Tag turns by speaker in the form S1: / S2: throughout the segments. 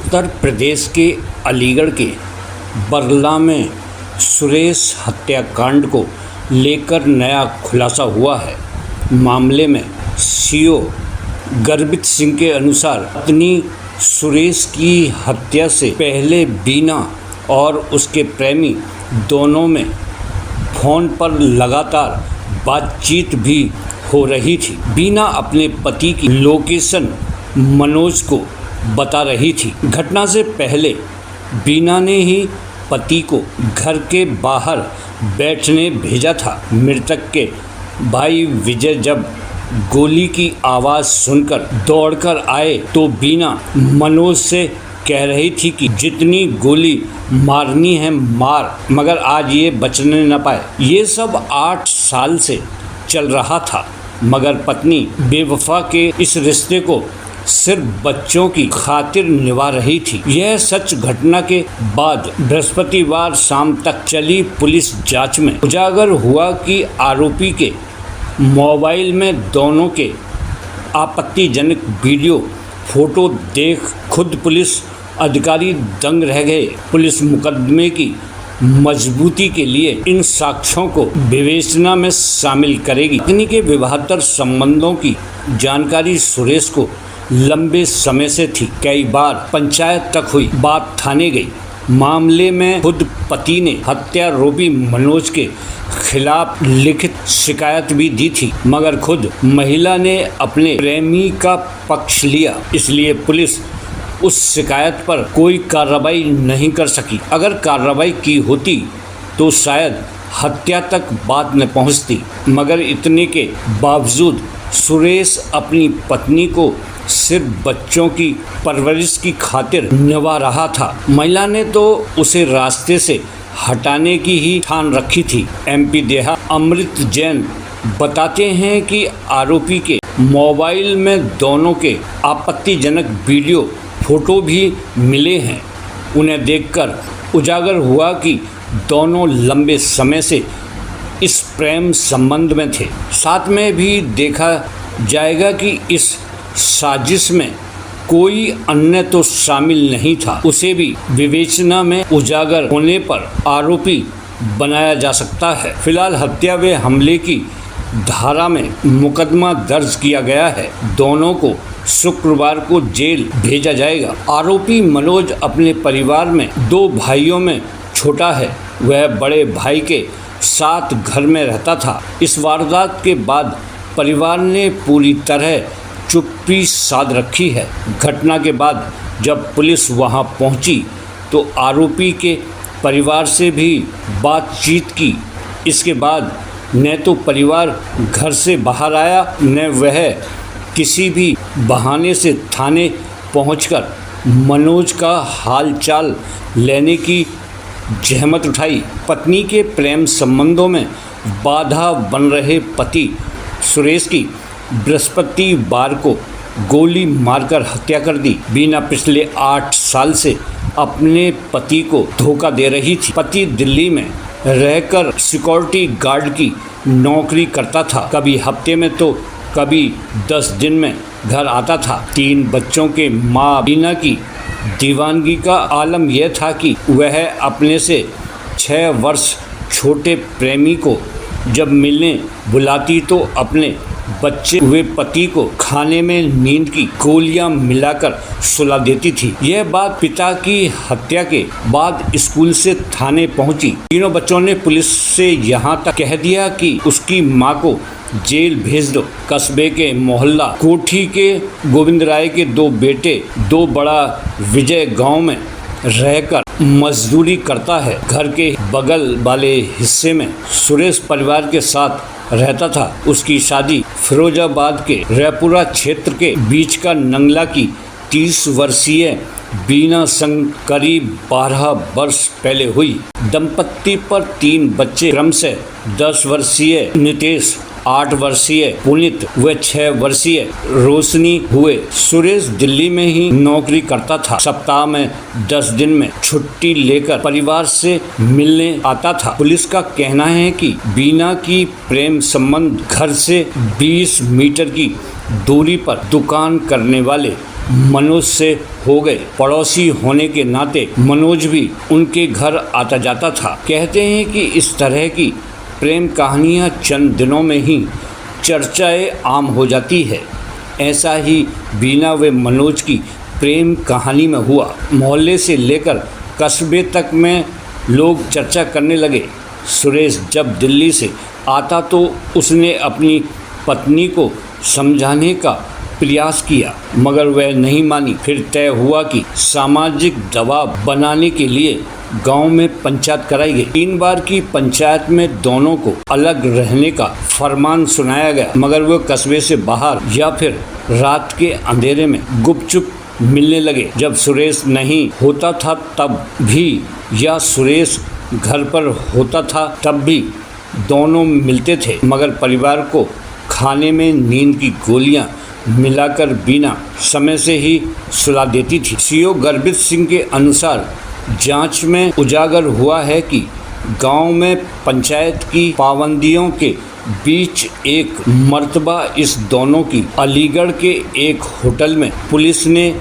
S1: उत्तर प्रदेश के अलीगढ़ के बरला में सुरेश हत्याकांड को लेकर नया खुलासा हुआ है। मामले में सीओ गर्बित सिंह के अनुसार पत्नी सुरेश की हत्या से पहले बीना और उसके प्रेमी दोनों में फ़ोन पर लगातार बातचीत भी हो रही थी। बीना अपने पति की लोकेशन मनोज को बता रही थी। घटना से पहले बीना ने ही पति को घर के बाहर बैठने भेजा था। मृतक के भाई विजय जब गोली की आवाज़ सुनकर दौड़कर आए तो बीना मनोज से कह रही थी कि जितनी गोली मारनी है मार, मगर आज ये बचने न पाए। ये सब 8 साल से चल रहा था, मगर पत्नी बेवफा के इस रिश्ते को सिर्फ बच्चों की खातिर निभा रही थी। यह सच घटना के बाद बृहस्पतिवार शाम तक चली पुलिस जांच में उजागर हुआ कि आरोपी के मोबाइल में दोनों के आपत्तिजनक वीडियो फोटो देख खुद पुलिस अधिकारी दंग रह गए। पुलिस मुकदमे की मजबूती के लिए इन साक्ष्यों को विवेचना में शामिल करेगी। पत्नी के विवाहेतर संबंधों की जानकारी सुरेश को लंबे समय से थी। कई बार पंचायत तक हुई, बात थाने गई। मामले में खुद पति ने हत्यारोपी मनोज के खिलाफ लिखित शिकायत भी दी थी, मगर खुद महिला ने अपने प्रेमी का पक्ष लिया। इसलिए पुलिस उस शिकायत पर कोई कार्रवाई नहीं कर सकी। अगर कार्रवाई की होती तो शायद हत्या तक बात न पहुंचती, मगर इतने के बावजूद सुरेश अपनी पत्नी को सिर्फ बच्चों की परवरिश की खातिर निभा रहा था। महिला ने तो उसे रास्ते से हटाने की ही ठान रखी थी। एमपी देहा अमृत जैन बताते हैं कि आरोपी के मोबाइल में दोनों के आपत्तिजनक वीडियो फोटो भी मिले हैं। उन्हें देखकर उजागर हुआ कि दोनों लंबे समय से इस प्रेम संबंध में थे। साथ में भी देखा जाएगा कि इस साजिश में कोई अन्य तो शामिल नहीं था। उसे भी विवेचना में उजागर होने पर आरोपी बनाया जा सकता है। फिलहाल हत्या व हमले की धारा में मुकदमा दर्ज किया गया है। दोनों को शुक्रवार को जेल भेजा जाएगा। आरोपी मनोज अपने परिवार में 2 भाइयों में छोटा है। वह बड़े भाई के साथ घर में रहता था। इस वारदात के बाद परिवार ने पूरी तरह चुप्पी साध रखी है। घटना के बाद जब पुलिस वहां पहुंची तो आरोपी के परिवार से भी बातचीत की। इसके बाद न तो परिवार घर से बाहर आया, न वह किसी भी बहाने से थाने पहुंचकर मनोज का हालचाल लेने की जहमत उठाई। पत्नी के प्रेम संबंधों में बाधा बन रहे पति सुरेश की बृहस्पतिवार को गोली मारकर हत्या कर दी। बीना पिछले 8 साल से अपने पति को धोखा दे रही थी। पति दिल्ली में रहकर सिक्योरिटी गार्ड की नौकरी करता था। कभी हफ्ते में तो कभी 10 दिन में घर आता था। 3 बच्चों के माँ बीना की दीवानगी का आलम यह था कि वह अपने से 6 वर्ष छोटे प्रेमी को जब मिलने बुलाती तो अपने बच्चे हुए पति को खाने में नींद की गोलियां मिलाकर सुला देती थी। यह बात पिता की हत्या के बाद स्कूल से थाने पहुंची। तीनों बच्चों ने पुलिस से यहां तक कह दिया कि उसकी मां को जेल भेज दो। कस्बे के मोहल्ला कोठी के गोविंद राय के 2 बेटे 2 बड़ा विजय गांव में रहकर मजदूरी करता है। घर के बगल वाले हिस्से में सुरेश परिवार के साथ रहता था। उसकी शादी फिरोजाबाद के रैपुरा क्षेत्र के बीच का नंगला की 30 वर्षीय बीना संग करीब 12 वर्ष पहले हुई। दंपत्ति पर 3 बच्चे क्रमशः 10 वर्षीय नितेश, 8 वर्षीय पुनीत व 6 वर्षीय रोशनी हुए। सुरेश दिल्ली में ही नौकरी करता था। सप्ताह में 10 दिन में छुट्टी लेकर परिवार से मिलने आता था। पुलिस का कहना है कि बीना की प्रेम संबंध घर से 20 मीटर की दूरी पर दुकान करने वाले मनोज से हो गए। पड़ोसी होने के नाते मनोज भी उनके घर आता जाता था। कहते हैं कि इस तरह की प्रेम कहानियाँ चंद दिनों में ही चर्चाएं आम हो जाती है। ऐसा ही बीना व मनोज की प्रेम कहानी में हुआ। मोहल्ले से लेकर कस्बे तक में लोग चर्चा करने लगे। सुरेश जब दिल्ली से आता तो उसने अपनी पत्नी को समझाने का प्रयास किया, मगर वह नहीं मानी। फिर तय हुआ कि सामाजिक दबाव बनाने के लिए गांव में पंचायत कराई गई। 3 बार की पंचायत में दोनों को अलग रहने का फरमान सुनाया गया, मगर वो कस्बे से बाहर या फिर रात के अंधेरे में गुपचुप मिलने लगे। जब सुरेश नहीं होता था तब भी या सुरेश घर पर होता था तब भी दोनों मिलते थे, मगर परिवार को खाने में नींद की गोलियां मिलाकर बीना समय से ही सुला देती थी। सीओ गर्बित सिंह के अनुसार जांच में उजागर हुआ है कि गांव में पंचायत की पाबंदियों के बीच एक मर्तबा इस दोनों की अलीगढ़ के एक होटल में पुलिस ने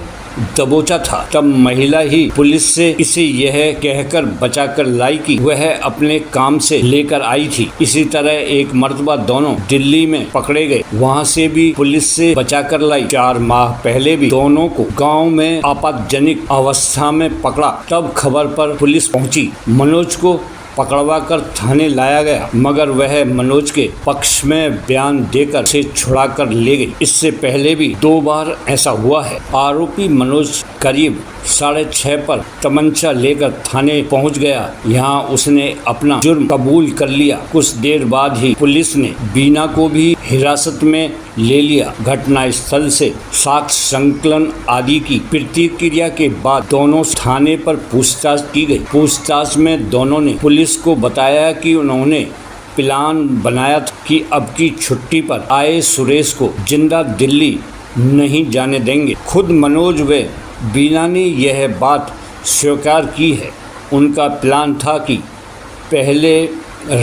S1: दबोचा था। तब महिला ही पुलिस से इसे यह कहकर बचाकर लाई कि वह अपने काम से लेकर आई थी। इसी तरह एक मर्तबा दोनों दिल्ली में पकड़े गए, वहां से भी पुलिस से बचाकर लाई। 4 माह पहले भी दोनों को गांव में आपातजनक अवस्था में पकड़ा। तब खबर पर पुलिस पहुंची। मनोज को पकड़वा कर थाने लाया गया, मगर वह मनोज के पक्ष में बयान देकर उसे छुड़ा कर ले गई। इससे पहले भी 2 बार ऐसा हुआ है। आरोपी मनोज करीब 6:30 पर तमंचा लेकर थाने पहुंच गया। यहाँ उसने अपना जुर्म कबूल कर लिया। कुछ देर बाद ही पुलिस ने बीना को भी हिरासत में ले लिया। घटना स्थल से साक्ष्य संकलन आदि की प्रतिक्रिया के बाद दोनों थाने पर पूछताछ की गई। पूछताछ में दोनों ने पुलिस को बताया कि उन्होंने प्लान बनाया था कि अब की छुट्टी पर आए सुरेश को जिंदा दिल्ली नहीं जाने देंगे। खुद मनोज व बीना ने यह बात स्वीकार की है। उनका प्लान था कि पहले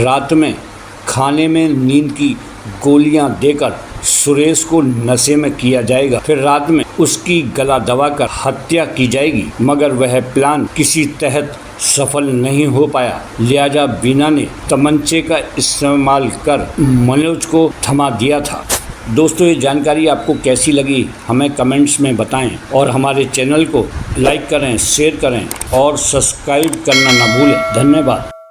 S1: रात में खाने में नींद की गोलियां देकर सुरेश को नशे में किया जाएगा, फिर रात में उसकी गला दबाकर हत्या की जाएगी, मगर वह प्लान किसी तहत सफल नहीं हो पाया। लिहाजा बीना ने तमंचे का इस्तेमाल कर मनोज को थमा दिया था। दोस्तों, ये जानकारी आपको कैसी लगी हमें कमेंट्स में बताएं और हमारे चैनल को लाइक करें, शेयर करें और सब्सक्राइब करना ना भूलें। धन्यवाद।